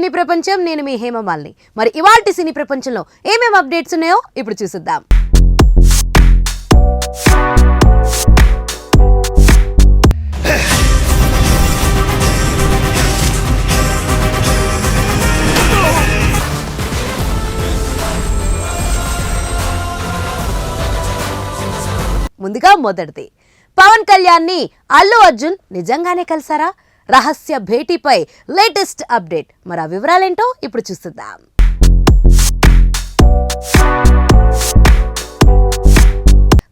సినీ ప్రపంచం, నేను మీ హేమమాలిని. మరి ఇవాల్టి సినీ ప్రపంచంలో ఏమేం అప్డేట్స్ ఉన్నాయో ఇప్పుడు చూసేద్దాం. ముందుగా మొదటిది, పవన్ కళ్యాణ్ ని అల్లు అర్జున్ నిజంగానే కలిసారా? రహస్య భేటీపై లేటెస్ట్ అప్డేట్. మరి ఆ వివరాలేంటో ఇప్పుడు చూద్దాం.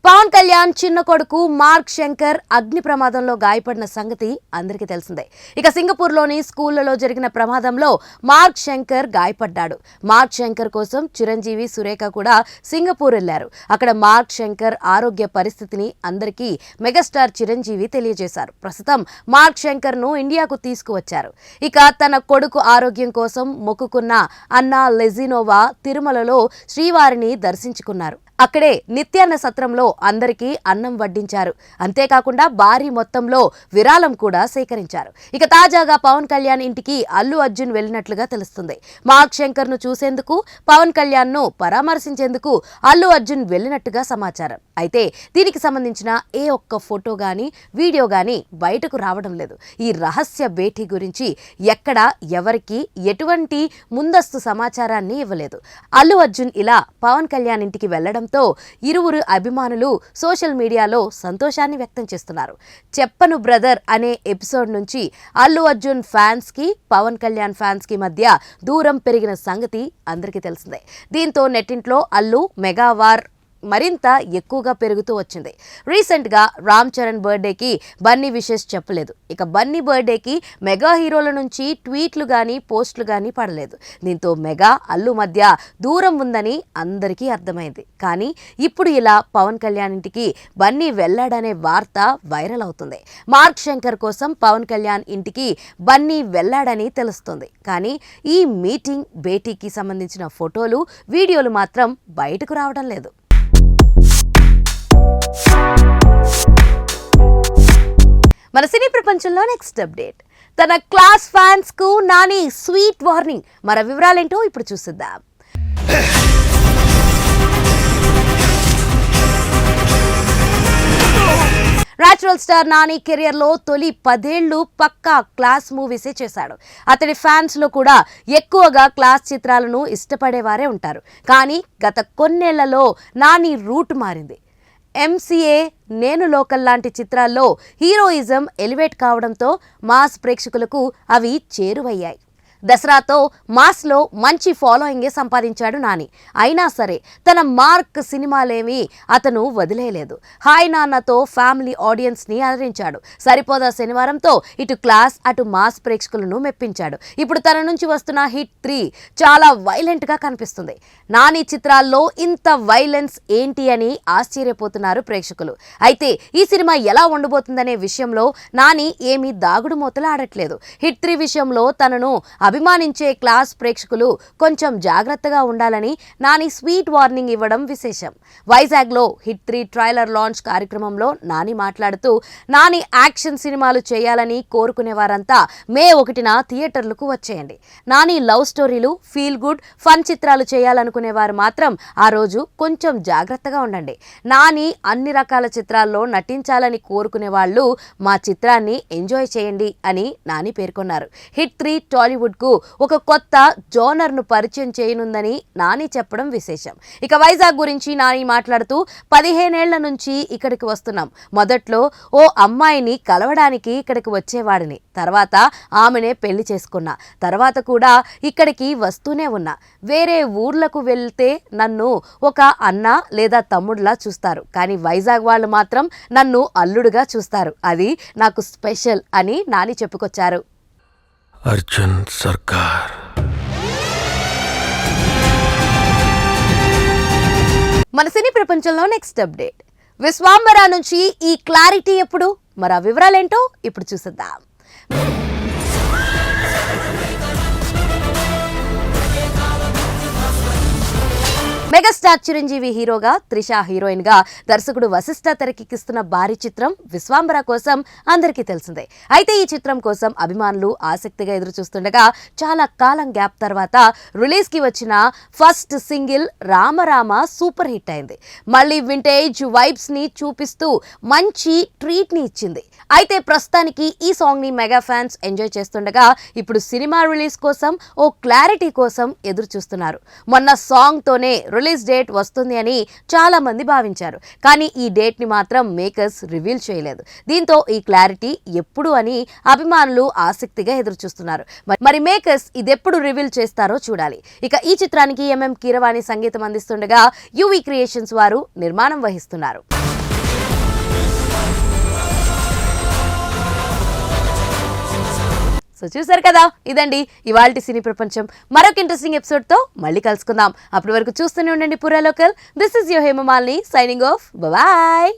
పవన్ కళ్యాణ్ చిన్న కొడుకు మార్క్ శంకర్ అగ్ని ప్రమాదంలో గాయపడిన సంగతి అందరికీ తెలిసిందే. ఇక సింగపూర్లోని స్కూళ్లలో జరిగిన ప్రమాదంలో మార్క్ శంకర్ గాయపడ్డాడు. మార్క్ శంకర్ కోసం చిరంజీవి, సురేఖ కూడా సింగపూర్ వెళ్లారు. అక్కడ మార్క్ శంకర్ ఆరోగ్య పరిస్థితిని అందరికీ మెగాస్టార్ చిరంజీవి తెలియజేశారు. ప్రస్తుతం మార్క్ శంకర్ ను ఇండియాకు తీసుకువచ్చారు. ఇక తన కొడుకు ఆరోగ్యం కోసం మొక్కుకున్న అన్నా లెజినోవా తిరుమలలో శ్రీవారిని దర్శించుకున్నారు. అక్కడే నిత్యాన్న సత్రంలో అందరికీ అన్నం వడ్డించారు. అంతేకాకుండా భారీ మొత్తంలో విరాళం కూడా సేకరించారు. ఇక తాజాగా పవన్ కళ్యాణ్ ఇంటికి అల్లు అర్జున్ వెళ్లినట్లుగా తెలుస్తుంది. మార్క్ శంకర్ ను చూసేందుకు, పవన్ కళ్యాణ్ ను పరామర్శించేందుకు అల్లు అర్జున్ వెళ్లినట్టుగా సమాచారం. అయితే దీనికి సంబంధించిన ఏ ఒక్క ఫోటో గానీ, వీడియో గానీ బయటకు రావడం లేదు. ఈ రహస్య భేటీ గురించి ఎక్కడ ఎవరికి ఎటువంటి ముందస్తు సమాచారాన్ని ఇవ్వలేదు. అల్లు అర్జున్ ఇలా పవన్ కళ్యాణ్ ఇంటికి వెళ్లడం ఇరువురు అభిమానులు సోషల్ మీడియాలో సంతోషాన్ని వ్యక్తం చేస్తున్నారు. చెప్పను బ్రదర్ అనే ఎపిసోడ్ నుంచి అల్లు అర్జున్ ఫ్యాన్స్ కి, పవన్ కళ్యాణ్ ఫ్యాన్స్ కి మధ్య దూరం పెరిగిన సంగతి అందరికీ తెలిసిందే. దీంతో నెట్టింట్లో అల్లు మెగావార్ మరింత ఎక్కువగా పెరుగుతూ వచ్చింది. రీసెంట్ గా రామ్ చరణ్ బర్త్డేకి బన్నీ విషెస్ చెప్పలేదు. ఇక బన్నీ బర్త్డేకి మెగా హీరోల నుంచి ట్వీట్లు గానీ, పోస్టులు గానీ పడలేదు. దీంతో మెగా అల్లు మధ్య దూరం ఉందని అందరికీ అర్థమైంది. కానీ ఇప్పుడు ఇలా పవన్ కళ్యాణ్ ఇంటికి బన్నీ వెళ్లాడనే వార్త వైరల్ అవుతుంది. మార్క్ శంకర్ కోసం పవన్ కళ్యాణ్ ఇంటికి బన్నీ వెళ్లాడని తెలుస్తుంది. కానీ ఈ మీటింగ్, భేటీకి సంబంధించిన ఫోటోలు, వీడియోలు మాత్రం బయటకు రావడం లేదు. మన సినీ ప్రపంచంలో నెక్స్ట్ అప్డేట్, తన క్లాస్ ఫ్యాన్స్ కు నాని స్వీట్ వార్నింగ్. మన వివరాలేంటో ఇప్పుడు చూసిద్దాం. నేచురల్ స్టార్ నాని కెరియర్ లో తొలి 10 ఏళ్లు పక్కా క్లాస్ మూవీసే చేశాడు. అతడి ఫ్యాన్స్ లో కూడా ఎక్కువగా క్లాస్ చిత్రాలను ఇష్టపడేవారే ఉంటారు. కానీ గత కొన్నేళ్లలో నాని రూట్ మారింది. ఎంసీఏ, నేను లోకల్ లాంటి చిత్రాల్లో హీరోయిజం ఎలివేట్ కావడంతో మాస్ ప్రేక్షకులకు అవి చేరువయ్యాయి. దసరాతో మాస్లో మంచి ఫాలోయింగే సంపాదించాడు నాని. అయినా సరే తన మార్క్ సినిమాలేమీ అతను వదిలేయలేదు. హాయ్ నాన్నతో ఫ్యామిలీ ఆడియన్స్ ని అలరించాడు. సరిపోదా శనివారంతో ఇటు క్లాస్, అటు మాస్ ప్రేక్షకులను మెప్పించాడు. ఇప్పుడు తన నుంచి వస్తున్న హిట్ 3 చాలా వైలెంట్ గా కనిపిస్తుంది. నాని చిత్రాల్లో ఇంత వైలెన్స్ ఏంటి అని ఆశ్చర్యపోతున్నారు ప్రేక్షకులు. అయితే ఈ సినిమా ఎలా ఉండబోతుందనే విషయంలో నాని ఏమీ దాగుడు మూతలు ఆడట్లేదు. హిట్ 3 విషయంలో తనను అభిమానించే క్లాస్ ప్రేక్షకులు కొంచెం జాగ్రత్తగా ఉండాలని నాని స్వీట్ వార్నింగ్ ఇవ్వడం విశేషం. వైజాగ్లో హిట్ 3 ట్రైలర్ లాంచ్ కార్యక్రమంలో నాని మాట్లాడుతూ, నాని యాక్షన్ సినిమాలు చేయాలని కోరుకునే వారంతా మే 1న థియేటర్లకు వచ్చేయండి. నాని లవ్ స్టోరీలు, ఫీల్ గుడ్, ఫన్ చిత్రాలు చేయాలనుకునే వారు మాత్రం ఆ రోజు కొంచెం జాగ్రత్తగా ఉండండి. నాని అన్ని రకాల చిత్రాల్లో నటించాలని కోరుకునే వాళ్ళు మా చిత్రాన్ని ఎంజాయ్ చేయండి అని నాని పేర్కొన్నారు. హిట్ 3 టాలీవుడ్ కు ఒక కొత్త జోనర్ ను పరిచయం చేయనుందని నాని చెప్పడం విశేషం. ఇక వైజాగ్ గురించి నాని మాట్లాడుతూ, 15 ఏళ్ల నుంచి ఇక్కడికి వస్తున్నాం. మొదట్లో ఓ అమ్మాయిని కలవడానికి ఇక్కడికి వచ్చేవాడిని. తర్వాత ఆమెనే పెళ్లి చేసుకున్నా. తర్వాత కూడా ఇక్కడికి వస్తూనే ఉన్నా. వేరే ఊర్లకు వెళ్తే నన్ను ఒక అన్న లేదా తమ్ముడులా చూస్తారు. కానీ వైజాగ్ వాళ్ళు మాత్రం నన్ను అల్లుడుగా చూస్తారు. అది నాకు స్పెషల్ అని నాని చెప్పుకొచ్చారు. అర్జున్ సర్కార్. మన సినీ ప్రపంచంలో నెక్స్ట్ అప్డేట్, విశ్వాంబర నుంచి ఈ క్లారిటీ ఎప్పుడు? మరి ఆ వివరాలేంటో ఇప్పుడు చూసేద్దాం. మెగాస్టార్ చిరంజీవి హీరోగా, త్రిష హీరోయిన్ గా దర్శకుడు వశిష్ఠ తెరకెక్కిస్తున్న భారీ చిత్రం విశ్వాంబర కోసం అందరికీ తెలిసిందే. అయితే ఈ చిత్రం కోసం అభిమానులు ఆసక్తిగా ఎదురు చూస్తుండగా చాలా కాలం గ్యాప్ తర్వాత రిలీజ్ కి వచ్చిన ఫస్ట్ సింగిల్ రామరామ సూపర్ హిట్ అయింది. మళ్ళీ వింటేజ్ వైబ్స్ ని చూపిస్తూ మంచి ట్రీట్ ని ఇచ్చింది. అయితే ప్రస్తుతానికి ఈ సాంగ్ ని మెగా ఫ్యాన్స్ ఎంజాయ్ చేస్తుండగా ఇప్పుడు సినిమా రిలీజ్ కోసం ఓ క్లారిటీ కోసం ఎదురు చూస్తున్నారు. మొన్న సాంగ్ తోనే రిలీజ్ డేట్ వస్తుంది అని చాలా మంది భావించారు. కానీ ఈ డేట్ ని మాత్రం మేకర్స్ రివీల్ చేయలేదు. దీంతో ఈ క్లారిటీ ఎప్పుడు అని అభిమానులు ఆసక్తిగా ఎదురు చూస్తున్నారు. మరి మేకర్స్ ఇదెప్పుడు రివీల్ చేస్తారో చూడాలి. ఇక ఈ చిత్రానికి ఎంఎం కీరవాణి సంగీతం అందిస్తుండగా యువి క్రియేషన్స్ వారు నిర్మాణం వహిస్తున్నారు. సో చూసారు కదా, ఇదండి ఇవాల్టి సినీ ప్రపంచం. మరొక ఇంట్రెస్టింగ్ ఎపిసోడ్ తో మళ్ళీ కలుసుకుందాం. అప్పటి వరకు చూస్తూనే ఉండండి పురా local. This is your Hemamalini signing off. Bye.